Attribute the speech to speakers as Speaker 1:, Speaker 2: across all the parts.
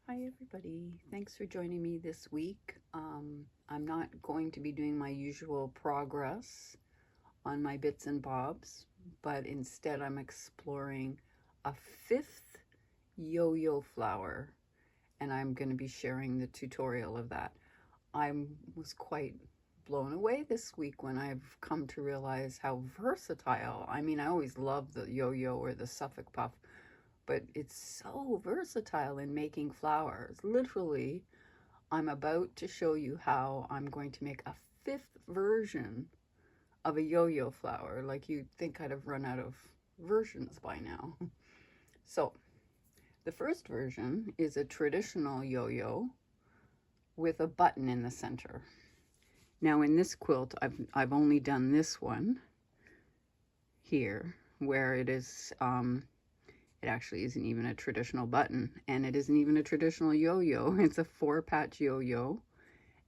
Speaker 1: Hi everybody, thanks for joining me this week. I'm not going to be doing my usual progress on my bits and bobs, but instead I'm exploring a fifth yo-yo flower, and I'm going to be sharing the tutorial of that. I was quite blown away this week when I've come to realize how versatile. I mean, I always loved the yo-yo or the Suffolk Puff, but it's so versatile in making flowers. Literally, I'm about to show you how I'm going to make a fifth version of a yo-yo flower. Like, you'd think I'd have run out of versions by now. So the first version is a traditional yo-yo with a button in the center. Now in this quilt, I've only done this one here, where it is it actually isn't even a traditional button, and it isn't even a traditional yo-yo. It's a 4-patch yo-yo.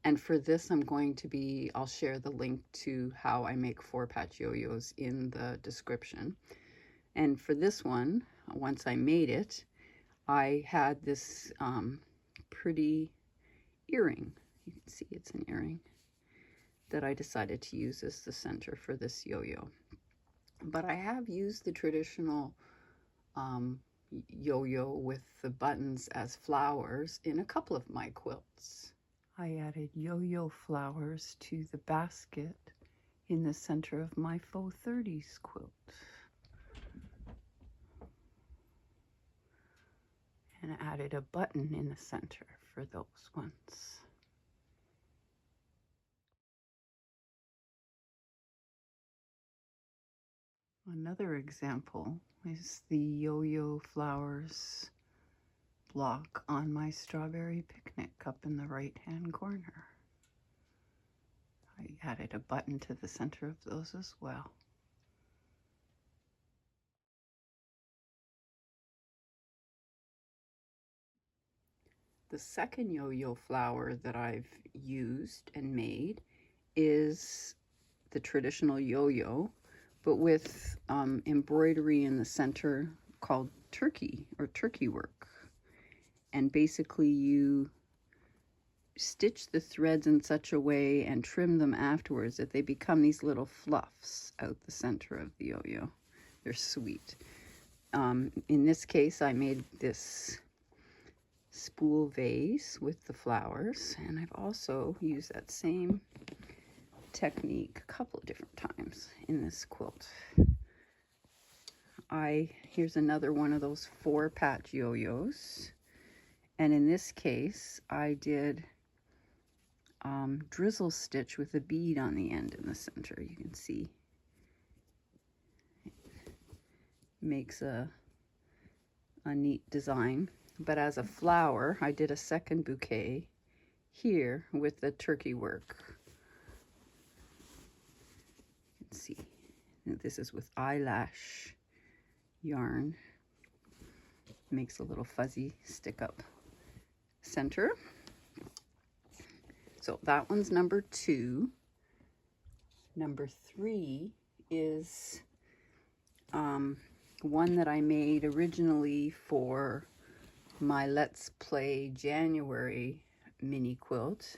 Speaker 1: And for this, I'll share the link to how I make 4-patch yo-yos in the description. And for this one, once I made it, I had this pretty earring. You can see it's an earring that I decided to use as the center for this yo-yo. But I have used the traditional yo-yo with the buttons as flowers in a couple of my quilts. I added yo-yo flowers to the basket in the center of my faux 30s quilt. And added a button in the center for those ones. Another example is the yo-yo flowers block on my strawberry picnic up in the right-hand corner. I added a button to the center of those as well. The second yo-yo flower that I've used and made is the traditional yo-yo, but with embroidery in the center called turkey or turkey work. And basically you stitch the threads in such a way and trim them afterwards that they become these little fluffs out the center of the yo-yo. They're sweet. In this case, I made this spool vase with the flowers, and I've also used that same technique a couple of different times in this quilt. Here's another one of those 4-patch yo-yos, and in this case I did drizzle stitch with a bead on the end in the center. You can see it makes a neat design. But as a flower, I did a second bouquet here with the turkey work. You can see this is with eyelash yarn. Makes a little fuzzy stick up center. So that one's number 2. Number 3 is one that I made originally for my Let's Play January mini quilt,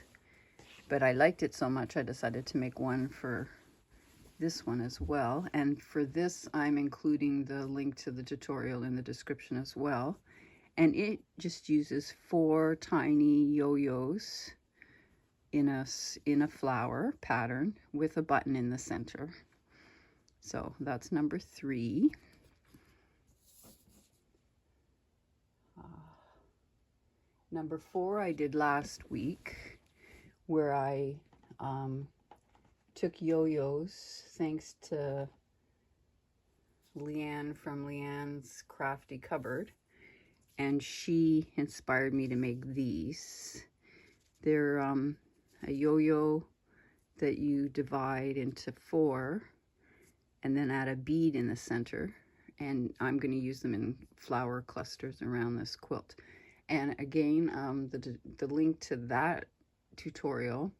Speaker 1: but I liked it so much I decided to make one for this one as well. And for this, I'm including the link to the tutorial in the description as well. And it just uses 4 tiny yo-yos in a flower pattern with a button in the center. So that's number 3. Number 4 I did last week, where I took yo-yos thanks to Leanne from Leanne's Crafty Cupboard, and she inspired me to make these. They're a yo-yo that you divide into 4 and then add a bead in the center, and I'm going to use them in flower clusters around this quilt. And again, the link to that tutorial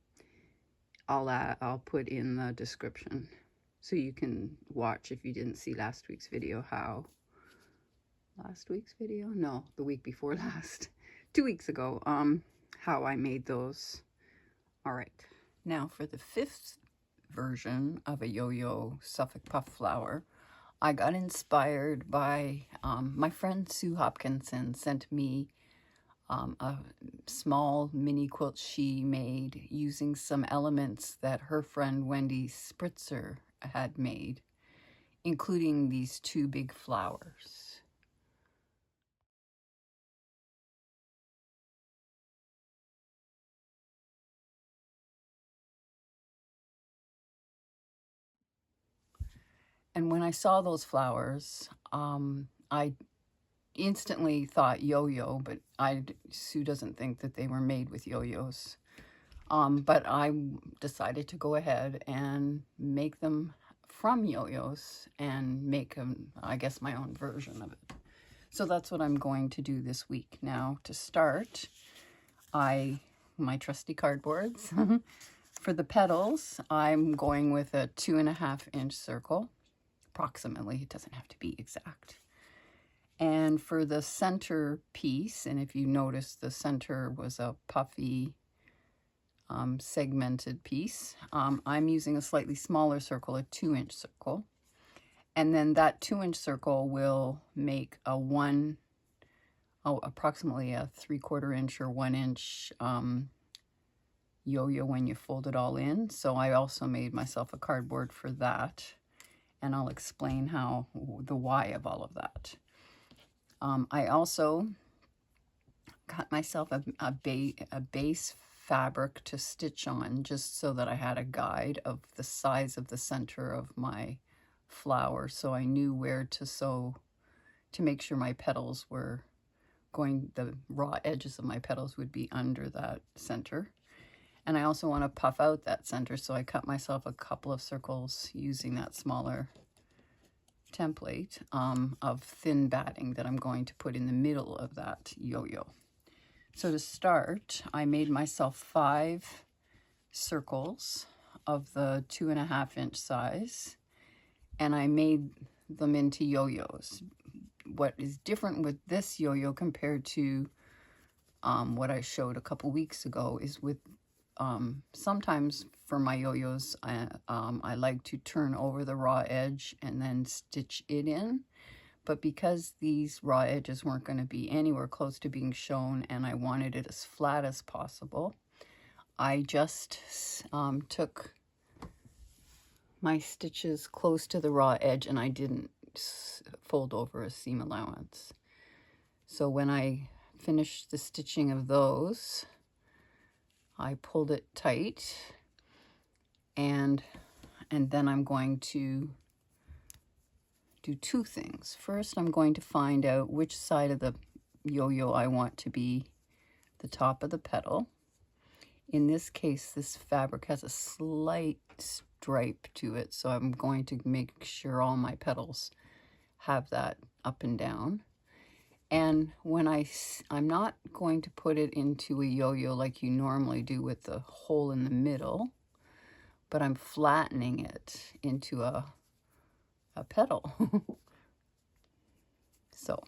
Speaker 1: I'll put in the description, so you can watch if you didn't see last week's video. The week before last, 2 weeks ago, how I made those. All right, now for the 5th version of a yo-yo Suffolk Puff flower, I got inspired by my friend Sue Hopkinson sent me a small mini quilt she made using some elements that her friend Wendy Spritzer had made, including these 2 big flowers. And when I saw those flowers, I instantly thought yo-yo, but Sue doesn't think that they were made with yo-yos. But I decided to go ahead and make them from yo-yos and make them, I guess, my own version of it. So that's what I'm going to do this week. Now, to start, my trusty cardboards. For the petals, I'm going with a 2.5-inch circle, approximately. It doesn't have to be exact. And for the center piece, and if you notice, the center was a puffy, segmented piece. I'm using a slightly smaller circle, a 2-inch circle. And then that 2-inch circle will make approximately a 3/4 inch or 1 inch yo-yo when you fold it all in. So I also made myself a cardboard for that. And I'll explain the why of all of that. I also cut myself a base fabric to stitch on, just so that I had a guide of the size of the center of my flower, so I knew where to sew to make sure my petals were the raw edges of my petals would be under that center. And I also want to puff out that center, so I cut myself a couple of circles using that smaller template of thin batting that I'm going to put in the middle of that yo-yo. So to start, I made myself 5 circles of the 2.5-inch size, and I made them into yo-yos. What is different with this yo-yo compared to what I showed a couple weeks ago is with sometimes for my yo-yos, I like to turn over the raw edge and then stitch it in. But because these raw edges weren't going to be anywhere close to being shown and I wanted it as flat as possible, I just took my stitches close to the raw edge and I didn't fold over a seam allowance. So when I finished the stitching of those, I pulled it tight, and then I'm going to do 2 things. First, I'm going to find out which side of the yo-yo I want to be the top of the petal. In this case, this fabric has a slight stripe to it, so I'm going to make sure all my petals have that up and down. And when I'm not going to put it into a yo-yo like you normally do with the hole in the middle, but I'm flattening it into a petal. So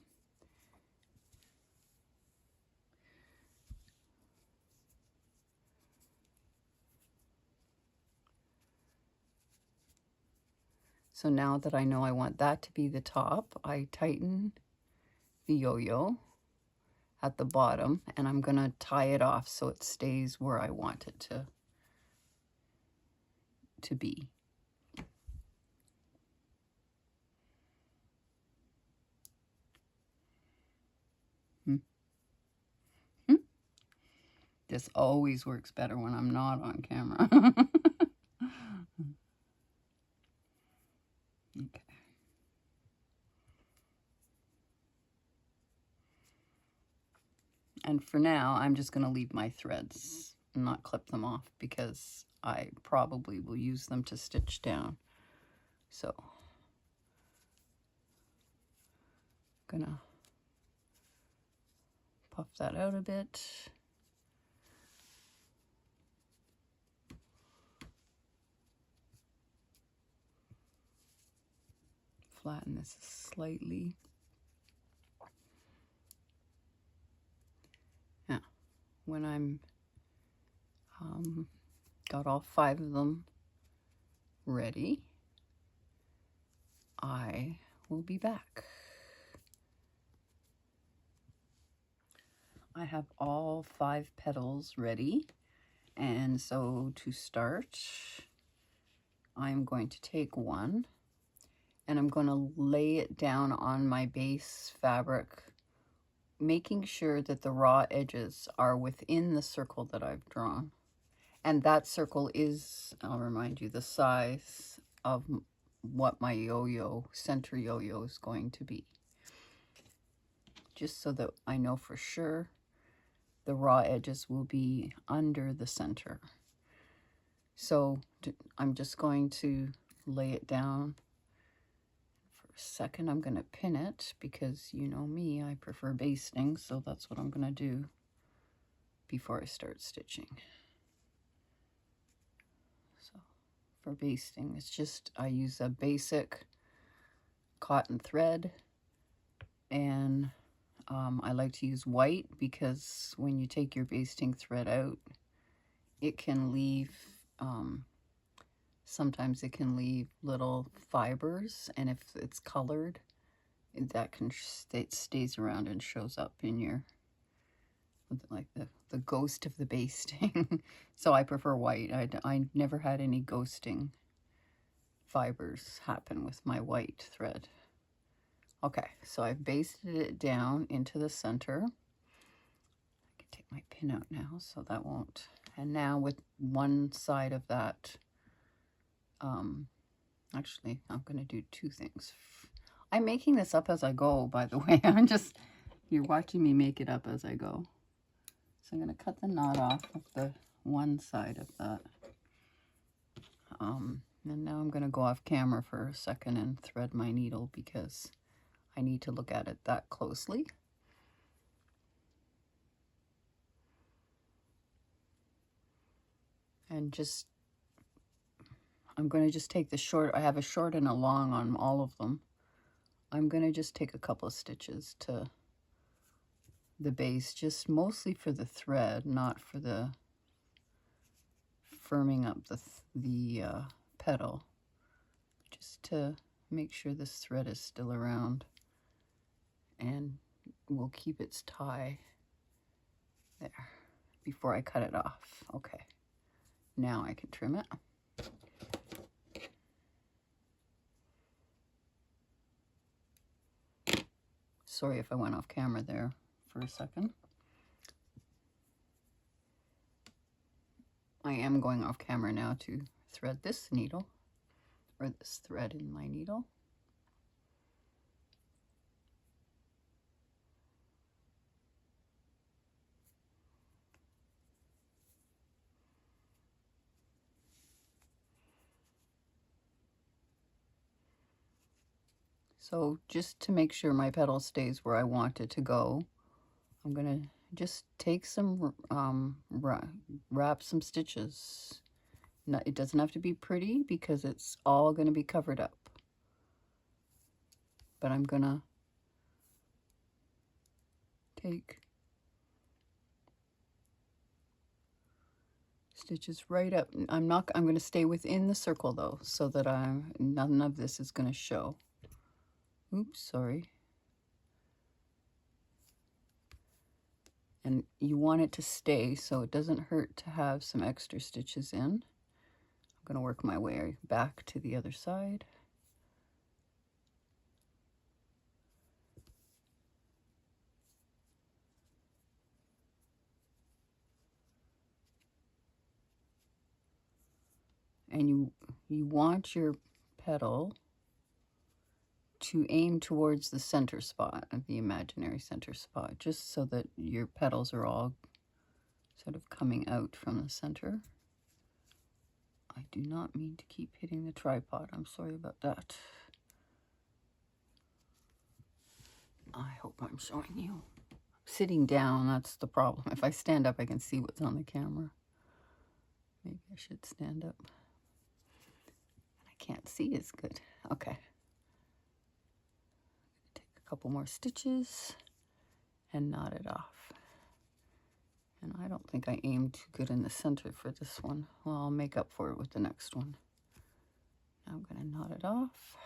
Speaker 1: now that I know I want that to be the top, I tighten the yo-yo at the bottom, and I'm going to tie it off so it stays where I want it to be. This always works better when I'm not on camera. Okay. And for now, I'm just going to leave my threads and not clip them off because I probably will use them to stitch down. So, gonna puff that out a bit. Flatten this slightly. when I'm got all 5 of them ready, I will be back. I have all 5 petals ready, and so to start, I'm going to take one and I'm going to lay it down on my base fabric, making sure that the raw edges are within the circle that I've drawn. And that circle is, I'll remind you, the size of what my yo-yo, center yo-yo is going to be. Just so that I know for sure the raw edges will be under the center. So I'm just going to lay it down for a second. I'm going to pin it because you know me, I prefer basting, so that's what I'm going to do before I start stitching. So for basting, it's just I use a basic cotton thread, and I like to use white because when you take your basting thread out, it can leave sometimes it can leave little fibers, and if it's colored, that can it stays around and shows up in your, like the ghost of the basting. So I prefer white. I never had any ghosting fibers happen with my white thread. Okay, so I've basted it down into the center. I can take my pin out now so that won't. And now with one side of that, actually, I'm going to do 2 things. I'm making this up as I go, by the way. You're watching me make it up as I go. So I'm going to cut the knot off of the one side of that. And now I'm going to go off camera for a second and thread my needle because I need to look at it that closely. And I'm going to just take the short, I have a short and a long on all of them. I'm going to just take a couple of stitches to the base, just mostly for the thread, not for the firming up the petal, just to make sure this thread is still around and will keep its tie there before I cut it off. Okay, now I can trim it. Sorry if I went off camera there for a second. I am going off camera now to thread this needle, or this thread in my needle. So just to make sure my petal stays where I want it to go, I'm going to just take some, wrap some stitches. It doesn't have to be pretty because it's all going to be covered up. But I'm going to take stitches right up. I'm going to stay within the circle though, so that none of this is going to show. Oops, sorry. And you want it to stay so it doesn't hurt to have some extra stitches in. I'm going to work my way back to the other side. And you want your petal to aim towards the center spot, the imaginary center spot, just so that your petals are all sort of coming out from the center. I do not mean to keep hitting the tripod. I'm sorry about that. I hope I'm showing you. Sitting down, that's the problem. If I stand up, I can see what's on the camera. Maybe I should stand up. I can't see as good. Okay. Take a couple more stitches and knot it off. And I don't think I aimed too good in the center for this one. Well, I'll make up for it with the next one. Now I'm going to knot it off.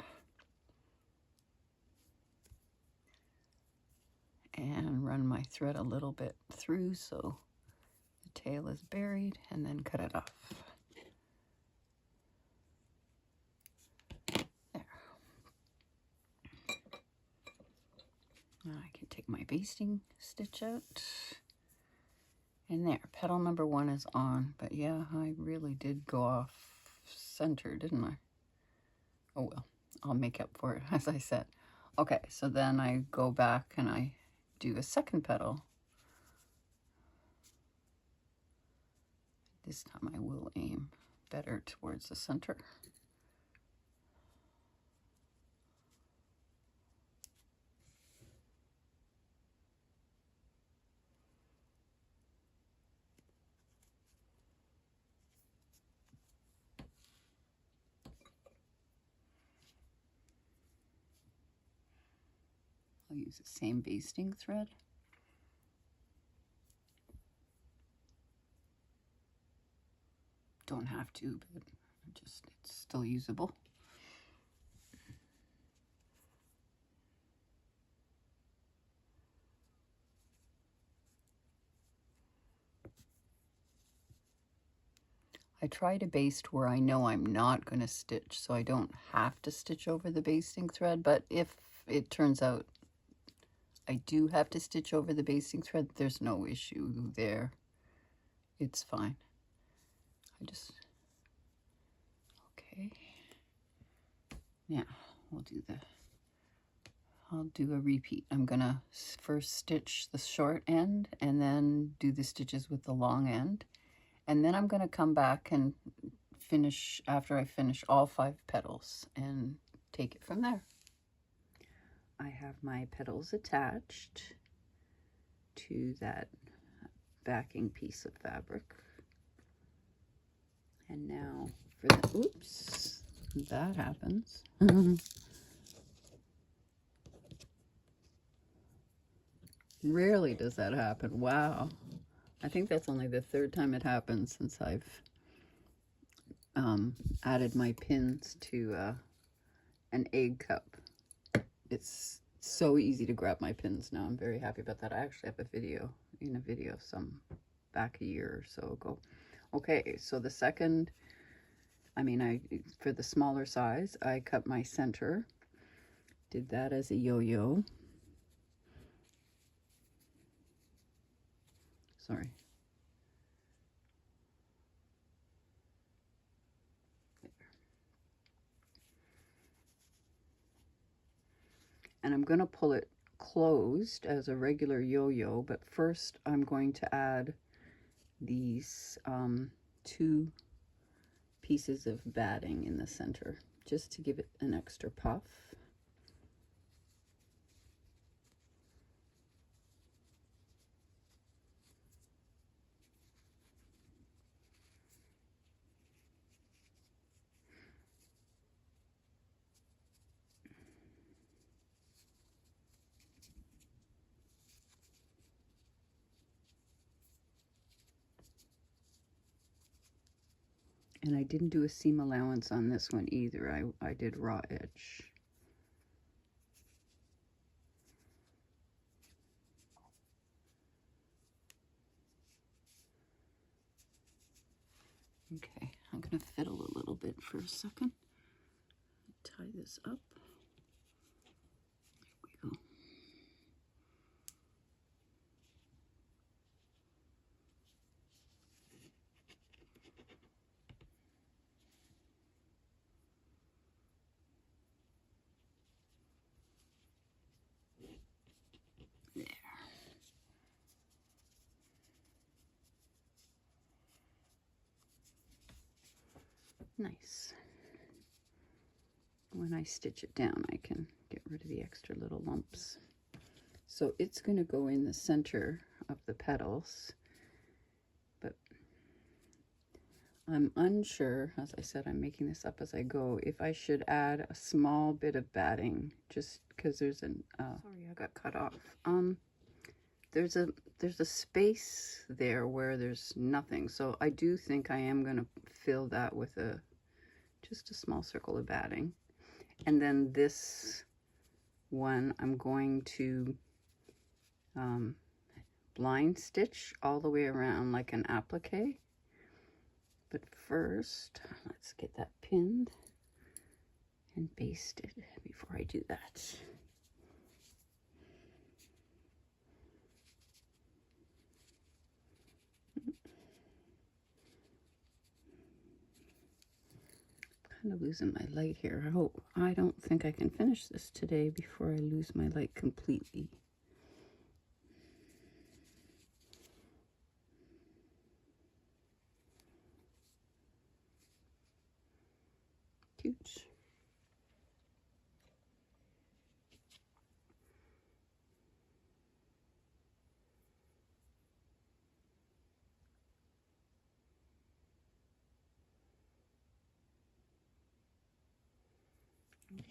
Speaker 1: And run my thread a little bit through so the tail is buried, and then cut it off. There. Now I can take my basting stitch out. And there, petal number 1 is on. But yeah, I really did go off center, didn't I? Oh well, I'll make up for it, as I said. Okay, so then I go back and I do a second petal. This time I will aim better towards the center. I'll use the same basting thread. Don't have to, but just it's still usable. I try to baste where I know I'm not going to stitch, so I don't have to stitch over the basting thread, but if it turns out I do have to stitch over the basting thread, there's no issue there. It's fine. Okay. Now I'll do a repeat. I'm gonna first stitch the short end and then do the stitches with the long end. And then I'm gonna come back and finish, after I finish all 5 petals, and take it from there. I have my petals attached to that backing piece of fabric. And now for the, oops, that happens. Rarely does that happen. Wow. I think that's only the 3rd time it happened since I've added my pins to an egg cup. It's so easy to grab my pins now. I'm very happy about that. I actually have a video, some back a year or so ago. Okay, so the second, for the smaller size, I cut my center, did that as a yo-yo. Sorry. And I'm going to pull it closed as a regular yo-yo, but first I'm going to add these 2 pieces of batting in the center, just to give it an extra puff. And I didn't do a seam allowance on this one either. I did raw edge. Okay, I'm going to fiddle a little bit for a second. Tie this up. There we go. There. Nice. When I stitch it down, I can get rid of the extra little lumps. So it's going to go in the center of the petals, but I'm unsure, as I said, I'm making this up as I go, if I should add a small bit of batting, just because there's an, sorry, I got cut off. there's a space there where there's nothing. So I do think I am going to fill that with just a small circle of batting. And then this one I'm going to blind stitch all the way around like an applique. But first, let's get that pinned and basted before I do that. Kind of losing my light here. I don't think I can finish this today before I lose my light completely. Cute. Okay.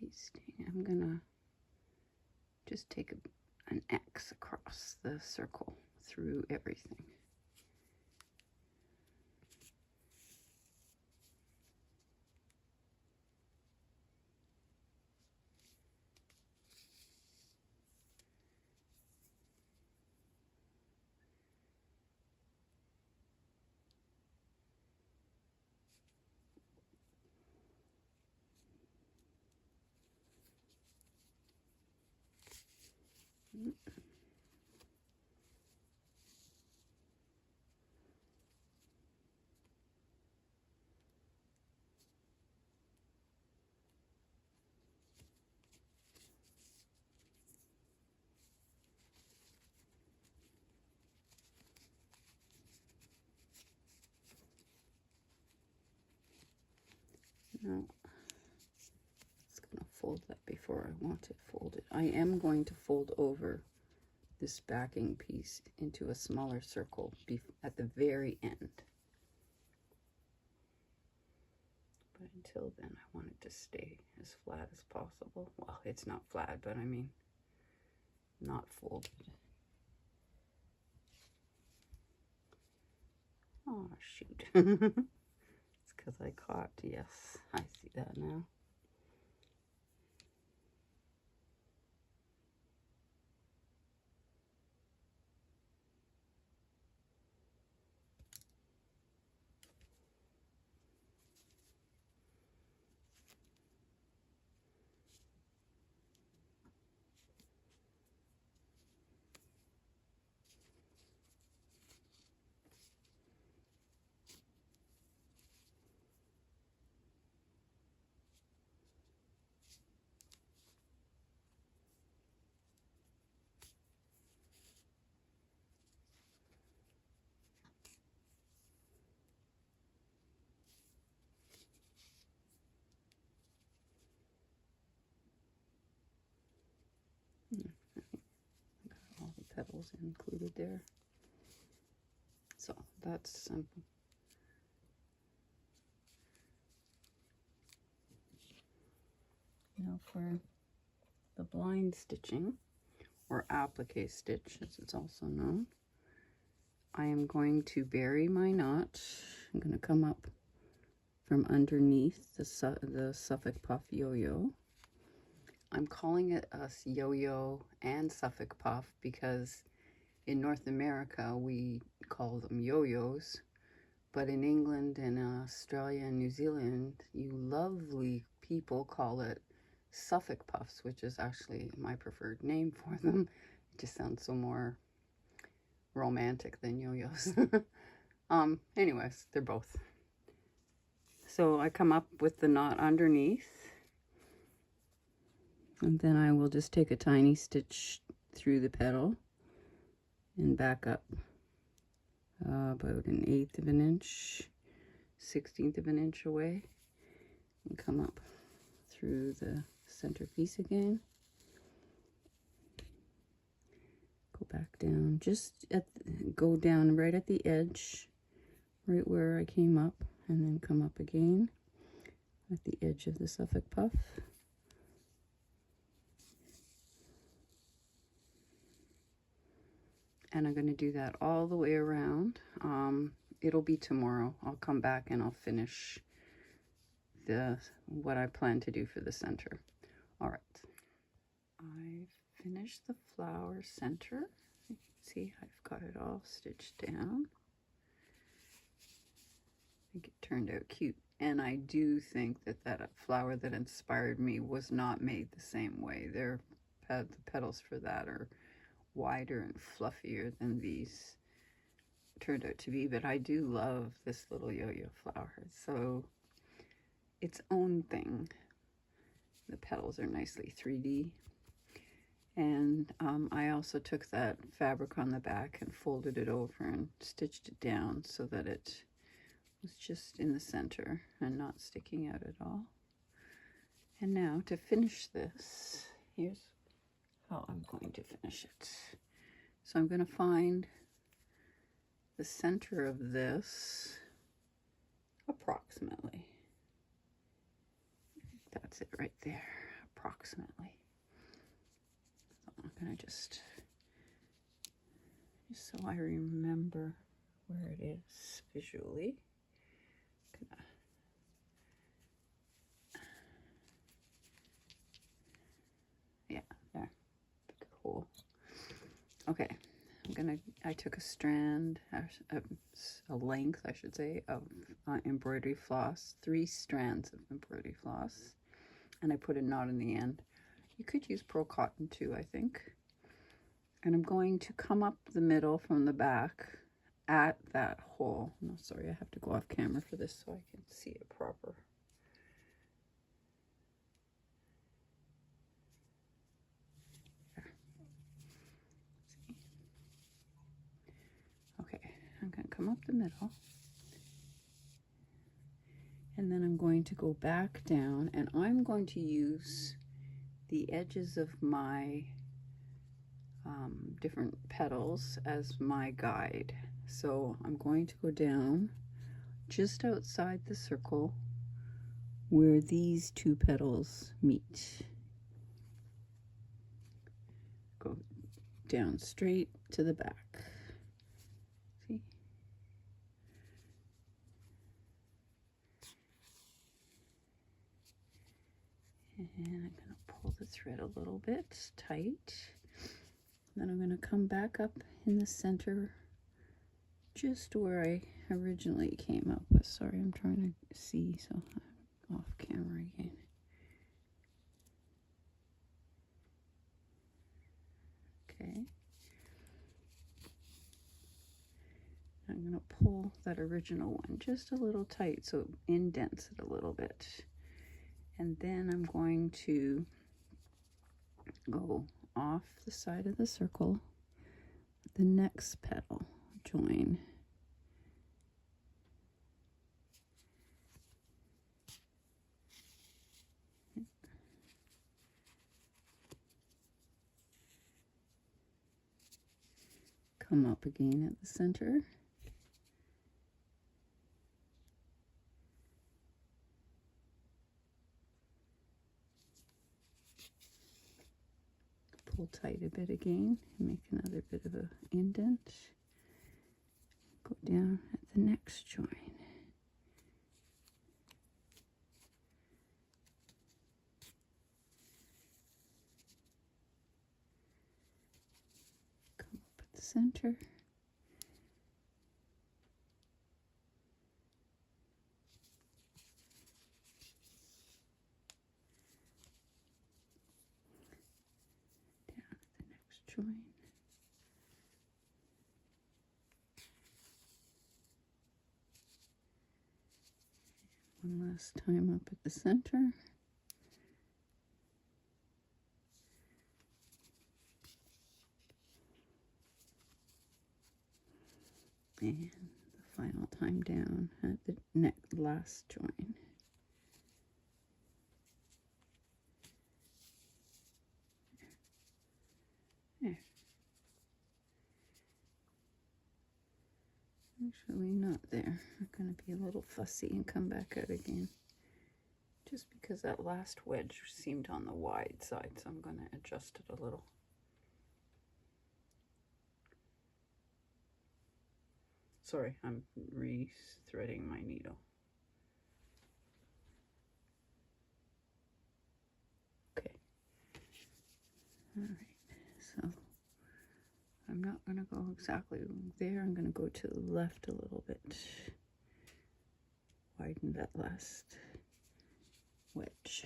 Speaker 1: Basting. I'm gonna just take an X across the circle through everything. Now, it's going to fold that before I want it folded. I am going to fold over this backing piece into a smaller circle at the very end. But until then, I want it to stay as flat as possible. Well, it's not flat, but I mean, not folded. Oh, shoot. It's because I caught, yes, I see that now. All the petals included there. So that's simple. Now for the blind stitching, or applique stitch as it's also known, I am going to bury my knot. I'm going to come up from underneath the Suffolk Puff yo-yo. I'm calling it a yo-yo and Suffolk Puff because in North America we call them yo-yos, but in England and Australia and New Zealand, you lovely people call it Suffolk Puffs, which is actually my preferred name for them. It just sounds so more romantic than yo-yos. Anyways, they're both. So I come up with the knot underneath, and then I will just take a tiny stitch through the petal and back up about 1/8 of an inch, 1/16 of an inch away, and come up through the center piece again. Go back down, go down right at the edge, right where I came up, and then come up again at the edge of the Suffolk Puff. And I'm going to do that all the way around. It'll be tomorrow. I'll come back and I'll finish what I plan to do for the center. All right. I've finished the flower center. You can see I've got it all stitched down. I think it turned out cute. And I do think that that flower that inspired me was not made the same way. The petals for that are wider and fluffier than these turned out to be, but I do love this little yo-yo flower. It's so its own thing. The petals are nicely 3D. And I also took that fabric on the back and folded it over and stitched it down so that it was just in the center and not sticking out at all. And now to finish this, here's how I'm going to finish it. So I'm going to find the center of this approximately. That's it right there, approximately. So I'm going to just so I remember where it is visually. Yeah, there. Cool. Okay. I took a strand, a length, I should say, of embroidery floss, 3 strands of embroidery floss, and I put a knot in the end. You could use pearl cotton too, I think. And I'm going to come up the middle from the back at that hole. No, sorry, I have to go off camera for this so I can see it proper. I'm going to come up the middle, and then I'm going to go back down, and I'm going to use the edges of my different petals as my guide. So I'm going to go down just outside the circle where these 2 petals meet. Go down straight to the back. See? And I'm going to pull the thread a little bit tight. Then I'm going to come back up in the center just where I originally came up with. Sorry, I'm trying to see, so I'm off camera again. Okay. I'm going to pull that original one just a little tight so it indents it a little bit. And then I'm going to go off the side of the circle, the next petal, join. Come up again at the center. Pull tight a bit again and make another bit of an indent. Go down at the next join. Come up at the center. Join. One last time up at the center. And the final time down at the last join. There. Actually not there. I'm going to be a little fussy and come back out again. Just because that last wedge seemed on the wide side, so I'm going to adjust it a little. Sorry, I'm re-threading my needle. Okay. All right, so I'm not going to go exactly there. I'm going to go to the left a little bit. Widen that last wedge.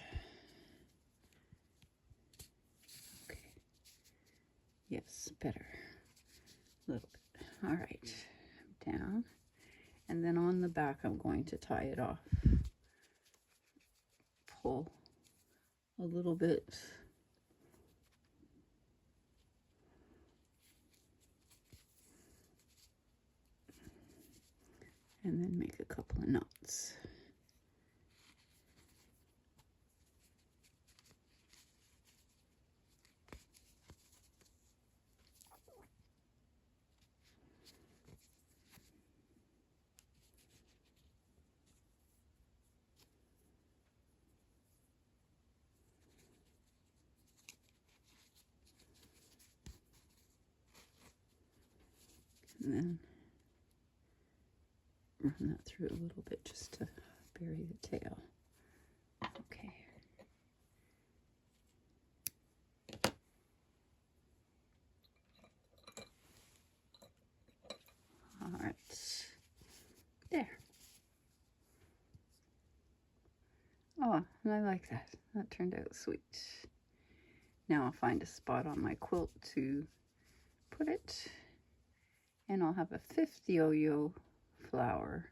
Speaker 1: Okay. Yes, better. A little bit. All right. Down. And then on the back, I'm going to tie it off. Pull a little bit. And then make a couple of knots. And then run that through a little bit just to bury the tail. Okay. All right. There. Oh, and I like that. That turned out sweet. Now I'll find a spot on my quilt to put it. And I'll have a 5th yo-yo flower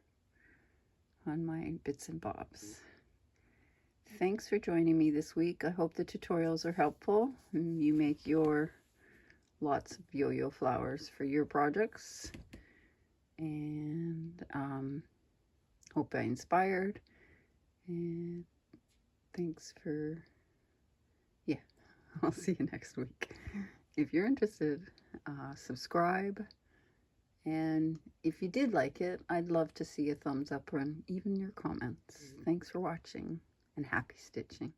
Speaker 1: on my bits and bobs. Thanks for joining me this week. I hope the tutorials are helpful and you make your lots of yo-yo flowers for your projects. And hope I inspired. And thanks for, yeah, I'll see you next week. If you're interested, subscribe. And if you did like it, I'd love to see a thumbs up and even your comments. Thanks for watching and happy stitching.